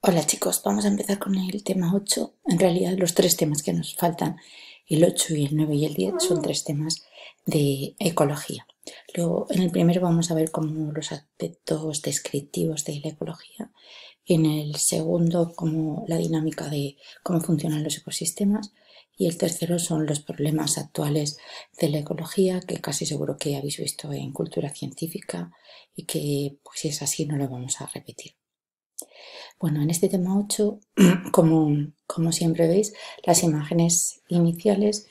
Hola chicos, vamos a empezar con el tema 8. En realidad los tres temas que nos faltan, el 8 y el 9 y el 10, son tres temas de ecología. Luego en el primero vamos a ver como los aspectos descriptivos de la ecología. En el segundo como la dinámica de cómo funcionan los ecosistemas. Y el tercero son los problemas actuales de la ecología, que casi seguro que habéis visto en cultura científica y que pues, si es así no lo vamos a repetir. Bueno, en este tema 8, como siempre veis, las imágenes iniciales,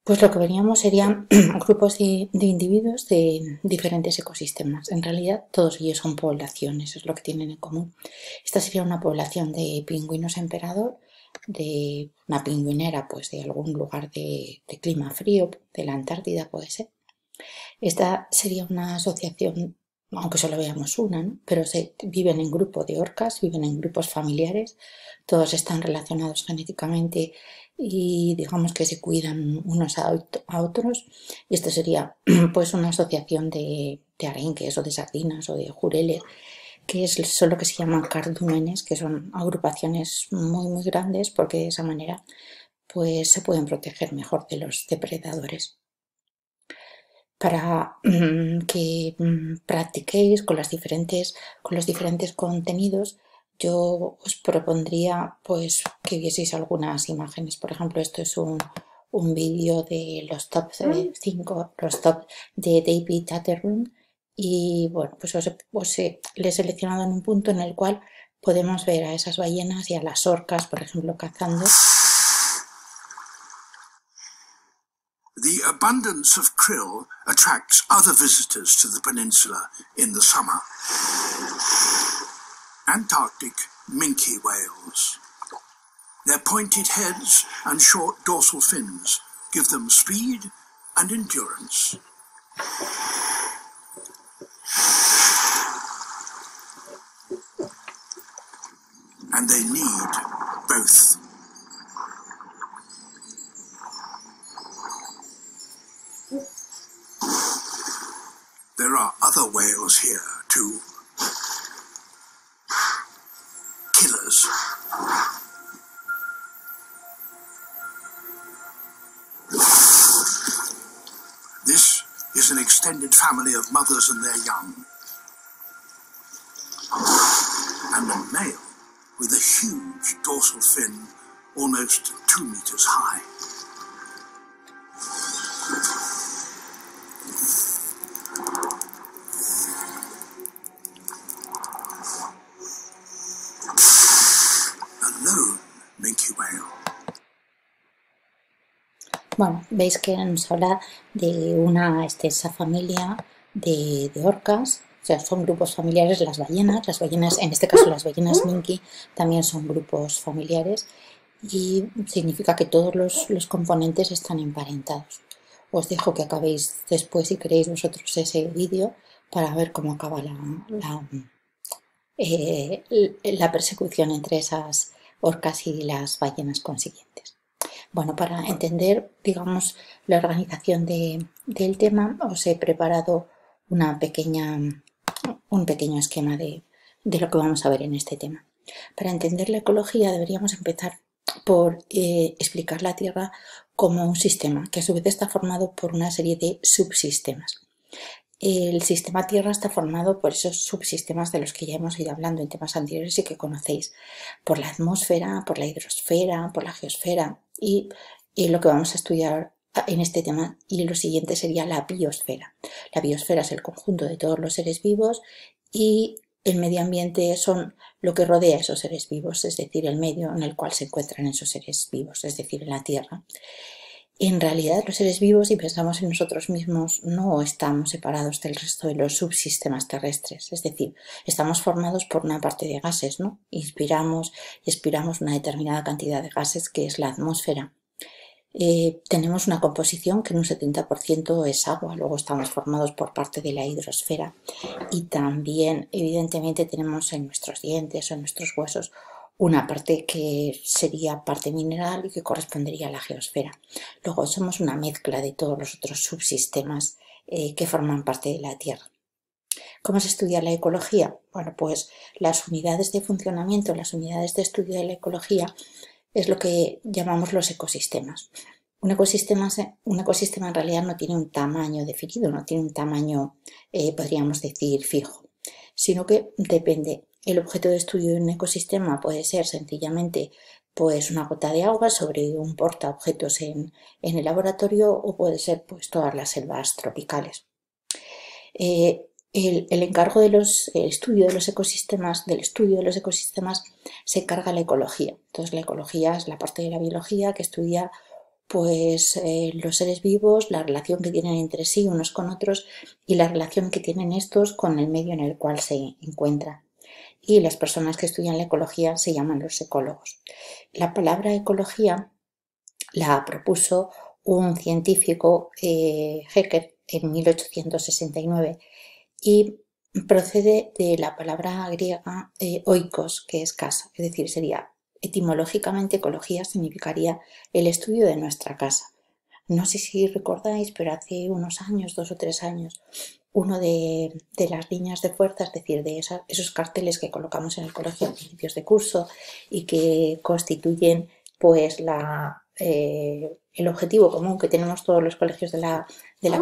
pues lo que veríamos serían grupos de individuos de diferentes ecosistemas. En realidad todos ellos son poblaciones, es lo que tienen en común. Esta sería una población de pingüinos emperador, de una pingüinera pues de algún lugar de clima frío, de la Antártida puede ser. Esta sería una asociación, aunque solo veamos una, ¿no? Pero viven en grupo de orcas, viven en grupos familiares, todos están relacionados genéticamente y digamos que se cuidan unos a otros. Y esto sería pues una asociación de arenques o de sardinas o de jureles, que son lo que se llaman cardúmenes, que son agrupaciones muy grandes porque de esa manera pues se pueden proteger mejor de los depredadores. Para que practiquéis con los diferentes contenidos, yo os propondría pues que vieseis algunas imágenes. Por ejemplo, esto es un vídeo de los top 5, los top de David Attenborough, y bueno, pues le he seleccionado en un punto en el cual podemos ver a esas ballenas y a las orcas, por ejemplo, cazando. The abundance of krill attracts other visitors to the peninsula in the summer. Antarctic minke whales. Their pointed heads and short dorsal fins give them speed and endurance. And they need both. There are other whales here, too. Killers. This is an extended family of mothers and their young. And a male with a huge dorsal fin, almost 2 meters high. Bueno, veis que nos habla de una extensa familia de orcas, o sea, son grupos familiares las ballenas, en este caso las ballenas minke, también son grupos familiares y significa que todos los componentes están emparentados. Os dejo que acabéis después, si queréis vosotros, ese vídeo para ver cómo acaba la persecución entre esas orcas y las ballenas consiguientes. Bueno, para entender, digamos, la organización del tema, os he preparado un pequeño esquema de lo que vamos a ver en este tema. Para entender la ecología deberíamos empezar por explicar la Tierra como un sistema, que a su vez está formado por una serie de subsistemas. El sistema Tierra está formado por esos subsistemas de los que ya hemos ido hablando en temas anteriores y que conocéis, por la atmósfera, por la hidrosfera, por la geosfera y lo que vamos a estudiar en este tema y lo siguiente sería la biosfera. La biosfera es el conjunto de todos los seres vivos y el medio ambiente son lo que rodea a esos seres vivos, es decir, el medio en el cual se encuentran esos seres vivos, es decir, en la Tierra. En realidad, los seres vivos, si pensamos en nosotros mismos, no estamos separados del resto de los subsistemas terrestres. Es decir, estamos formados por una parte de gases, ¿no? Inspiramos y expiramos una determinada cantidad de gases, que es la atmósfera. Tenemos una composición que en un 70% es agua, luego estamos formados por parte de la hidrosfera y también, evidentemente, tenemos en nuestros dientes o en nuestros huesos una parte que sería parte mineral y que correspondería a la geosfera. Luego somos una mezcla de todos los otros subsistemas que forman parte de la Tierra. ¿Cómo se estudia la ecología? Bueno, pues las unidades de funcionamiento, las unidades de estudio de la ecología es lo que llamamos los ecosistemas. Un ecosistema en realidad no tiene un tamaño definido, no tiene un tamaño, podríamos decir, fijo, sino que depende. El objeto de estudio de un ecosistema puede ser sencillamente pues una gota de agua sobre un portaobjetos en el laboratorio, o puede ser pues todas las selvas tropicales. El encargo del estudio de los ecosistemas, se encarga la ecología. Entonces la ecología es la parte de la biología que estudia pues los seres vivos, la relación que tienen entre sí unos con otros y la relación que tienen estos con el medio en el cual se encuentran. Y las personas que estudian la ecología se llaman los ecólogos. La palabra ecología la propuso un científico, Haeckel, en 1869, y procede de la palabra griega oikos, que es casa, es decir, sería etimológicamente ecología significaría el estudio de nuestra casa. No sé si recordáis, pero hace unos años, 2 o 3 años, uno de las líneas de fuerza, es decir, de esos carteles que colocamos en el colegio a principios de curso y que constituyen pues el objetivo común que tenemos todos los colegios de la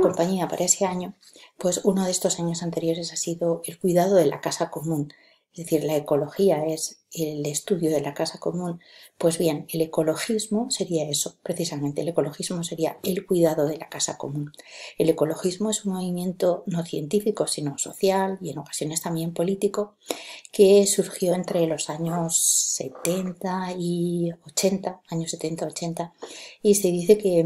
compañía para ese año, pues uno de estos años anteriores ha sido el cuidado de la casa común. Es decir, la ecología es el estudio de la casa común. Pues bien, el ecologismo sería eso, precisamente. El ecologismo sería el cuidado de la casa común. El ecologismo es un movimiento no científico, sino social y en ocasiones también político, que surgió entre los años 70 y 80, años 70-80, y se dice que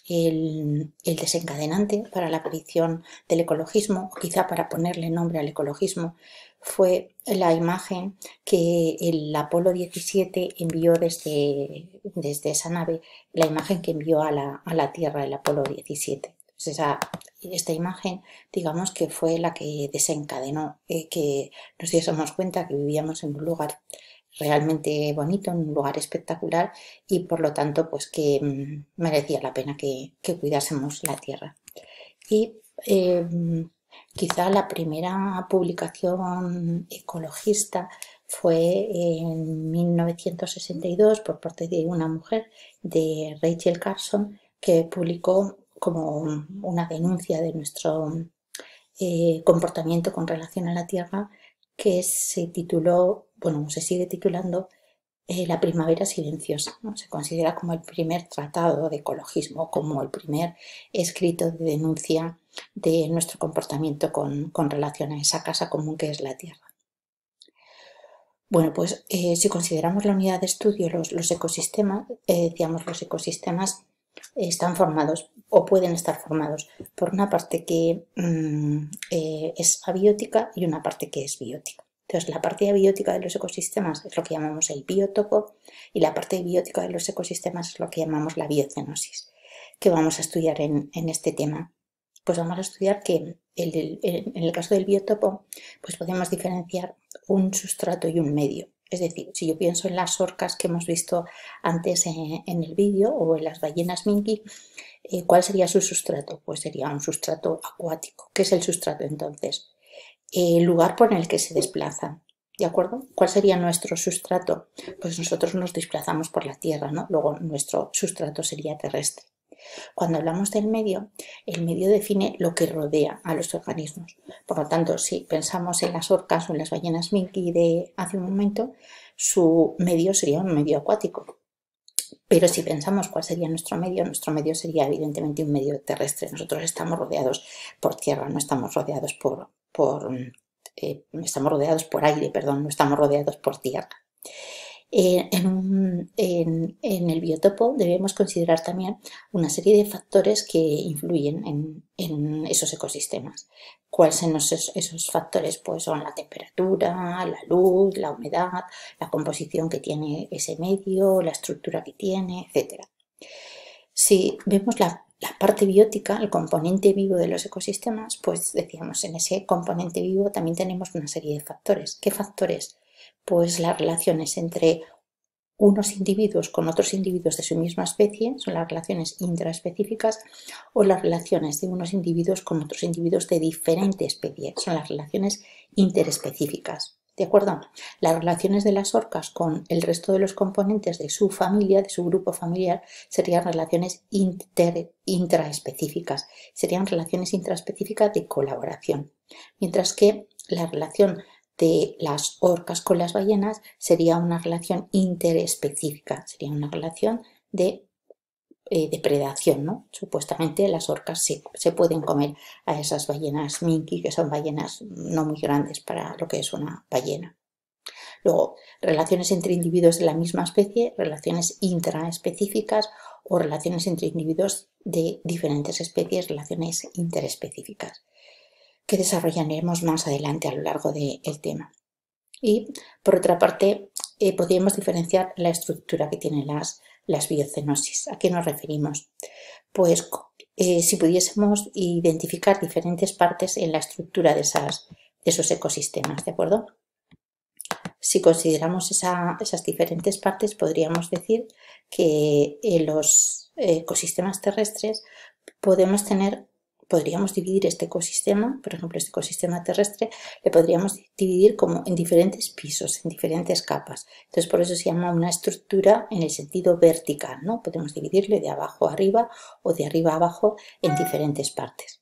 el desencadenante para la aparición del ecologismo, o quizá para ponerle nombre al ecologismo, fue la imagen que el Apolo 17 envió desde esa nave, la imagen que envió a la Tierra el Apolo 17. Entonces esta imagen, digamos que fue la que desencadenó que nos diésemos cuenta que vivíamos en un lugar realmente bonito, en un lugar espectacular, y por lo tanto pues que merecía la pena que cuidásemos la tierra. Y quizá la primera publicación ecologista fue en 1962 por parte de una mujer, de Rachel Carson, que publicó como una denuncia de nuestro comportamiento con relación a la tierra, que se tituló, bueno, se sigue titulando La primavera silenciosa, ¿no? Se considera como el primer tratado de ecologismo, como el primer escrito de denuncia de nuestro comportamiento con relación a esa casa común que es la tierra. Bueno, pues si consideramos la unidad de estudio los ecosistemas, decíamos los ecosistemas están formados o pueden estar formados por una parte que es abiótica y una parte que es biótica. Entonces, la parte abiótica de los ecosistemas es lo que llamamos el biotopo y la parte biótica de los ecosistemas es lo que llamamos la biocenosis. ¿Qué vamos a estudiar en este tema? Pues vamos a estudiar que en el caso del biotopo pues podemos diferenciar un sustrato y un medio. Es decir, si yo pienso en las orcas que hemos visto antes en el vídeo o en las ballenas minke, ¿cuál sería su sustrato? Pues sería un sustrato acuático. ¿Qué es el sustrato entonces? El lugar por el que se desplazan. ¿De acuerdo? ¿Cuál sería nuestro sustrato? Pues nosotros nos desplazamos por la tierra, ¿no? Luego nuestro sustrato sería terrestre. Cuando hablamos del medio, el medio define lo que rodea a los organismos. Por lo tanto, si pensamos en las orcas o en las ballenas minke de hace un momento, su medio sería un medio acuático. Pero si pensamos cuál sería nuestro medio sería evidentemente un medio terrestre. Nosotros estamos rodeados por tierra, no estamos rodeados estamos rodeados por aire, perdón, no estamos rodeados por tierra. En el biotopo debemos considerar también una serie de factores que influyen en esos ecosistemas. ¿Cuáles son esos factores? Pues son la temperatura, la luz, la humedad, la composición que tiene ese medio, la estructura que tiene, etc. Si vemos la parte biótica, el componente vivo de los ecosistemas, pues decíamos, en ese componente vivo también tenemos una serie de factores. ¿Qué factores? Pues las relaciones entre unos individuos con otros individuos de su misma especie, son las relaciones intraespecíficas, o las relaciones de unos individuos con otros individuos de diferente especie, son las relaciones interespecíficas. ¿De acuerdo? Las relaciones de las orcas con el resto de los componentes de su familia, de su grupo familiar, serían relaciones intraespecíficas, serían relaciones intraespecíficas de colaboración, mientras que la relación de las orcas con las ballenas sería una relación interespecífica, sería una relación de depredación, ¿no? Supuestamente las orcas se pueden comer a esas ballenas minke, que son ballenas no muy grandes para lo que es una ballena. Luego, relaciones entre individuos de la misma especie, relaciones intraespecíficas o relaciones entre individuos de diferentes especies, relaciones interespecíficas, que desarrollaremos más adelante a lo largo del tema. Y, por otra parte, podríamos diferenciar la estructura que tienen las biocenosis. ¿A qué nos referimos? Pues si pudiésemos identificar diferentes partes en la estructura de esos ecosistemas, ¿de acuerdo? Si consideramos esas diferentes partes, podríamos decir que en los ecosistemas terrestres podríamos dividir este ecosistema, por ejemplo, este ecosistema terrestre, le podríamos dividir como en diferentes pisos, en diferentes capas. Entonces, por eso se llama una estructura en el sentido vertical, ¿no? Podemos dividirle de abajo a arriba o de arriba a abajo en diferentes partes.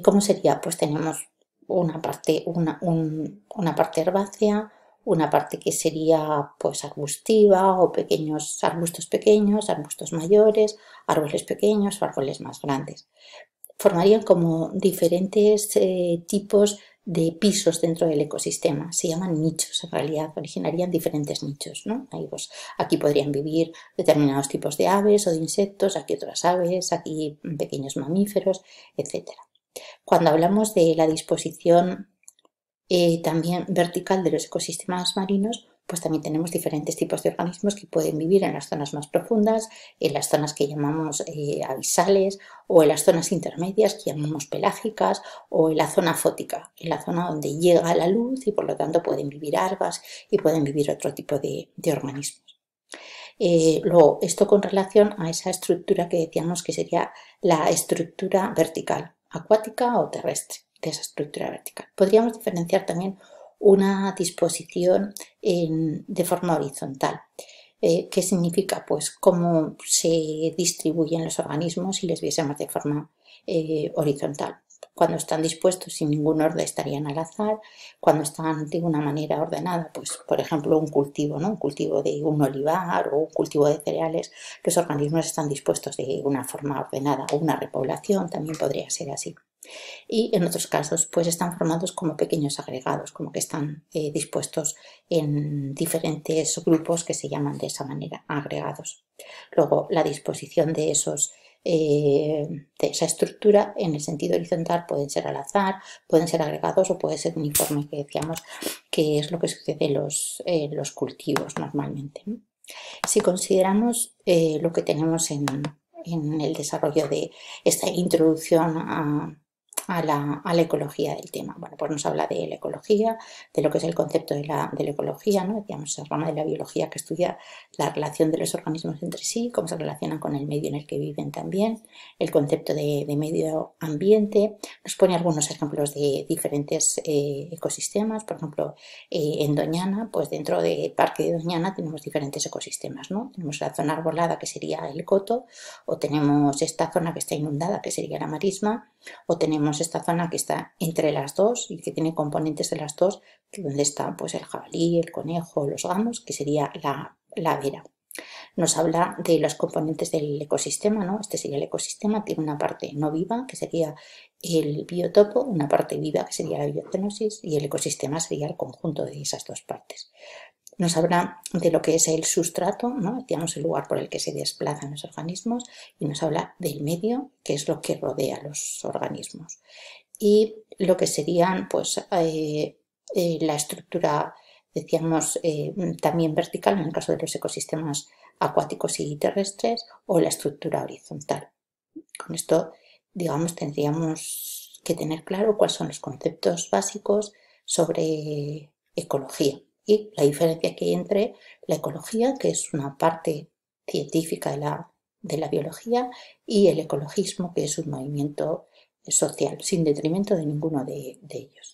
¿Cómo sería? Pues tenemos una parte herbácea, una parte que sería pues arbustiva o arbustos pequeños, arbustos mayores, árboles pequeños o árboles más grandes. Formarían como diferentes tipos de pisos dentro del ecosistema. Se llaman nichos, en realidad originarían diferentes nichos, ¿no? Aquí podrían vivir determinados tipos de aves o de insectos, aquí otras aves, aquí pequeños mamíferos, etc. Cuando hablamos de la disposición también vertical de los ecosistemas marinos, pues también tenemos diferentes tipos de organismos que pueden vivir en las zonas más profundas, en las zonas que llamamos abisales, o en las zonas intermedias que llamamos pelágicas, o en la zona fótica, en la zona donde llega la luz y por lo tanto pueden vivir algas y pueden vivir otro tipo de organismos. Luego, esto con relación a esa estructura que decíamos que sería la estructura vertical, acuática o terrestre, de esa estructura vertical. Podríamos diferenciar también una disposición de forma horizontal. ¿Qué significa? Pues cómo se distribuyen los organismos si les viésemos de forma horizontal. Cuando están dispuestos sin ningún orden estarían al azar, cuando están de una manera ordenada, pues por ejemplo un cultivo, ¿no? Un cultivo de un olivar o un cultivo de cereales, los organismos están dispuestos de una forma ordenada, o una repoblación también podría ser así. Y en otros casos pues están formados como pequeños agregados, como que están dispuestos en diferentes grupos que se llaman de esa manera agregados. Luego la disposición de esa estructura en el sentido horizontal pueden ser al azar, pueden ser agregados o puede ser uniforme, que decíamos que es lo que sucede en los cultivos normalmente. Si consideramos lo que tenemos en el desarrollo de esta introducción a la ecología del tema. Bueno, pues nos habla de la ecología, de lo que es el concepto de la ecología, ¿no? Decíamos, esa rama de la biología que estudia la relación de los organismos entre sí, cómo se relacionan con el medio en el que viven también, el concepto de medio ambiente. Nos pone algunos ejemplos de diferentes ecosistemas, por ejemplo, en Doñana, pues dentro del parque de Doñana tenemos diferentes ecosistemas, ¿no? Tenemos la zona arbolada que sería el coto, o tenemos esta zona que está inundada que sería la marisma, o tenemos esta zona que está entre las dos y que tiene componentes de las dos, donde está pues el jabalí, el conejo, los gamos, que sería la vera. Nos habla de los componentes del ecosistema, ¿no? Este sería el ecosistema, tiene una parte no viva, que sería el biotopo, una parte viva, que sería la biocenosis, y el ecosistema sería el conjunto de esas dos partes. Nos habla de lo que es el sustrato, ¿no? Decíamos el lugar por el que se desplazan los organismos, y nos habla del medio, que es lo que rodea a los organismos. Y lo que serían pues, la estructura, decíamos, también vertical en el caso de los ecosistemas acuáticos y terrestres, o la estructura horizontal. Con esto, digamos, tendríamos que tener claro cuáles son los conceptos básicos sobre ecología. y la diferencia que hay entre la ecología, que es una parte científica de la biología, y el ecologismo, que es un movimiento social, sin detrimento de ninguno de ellos.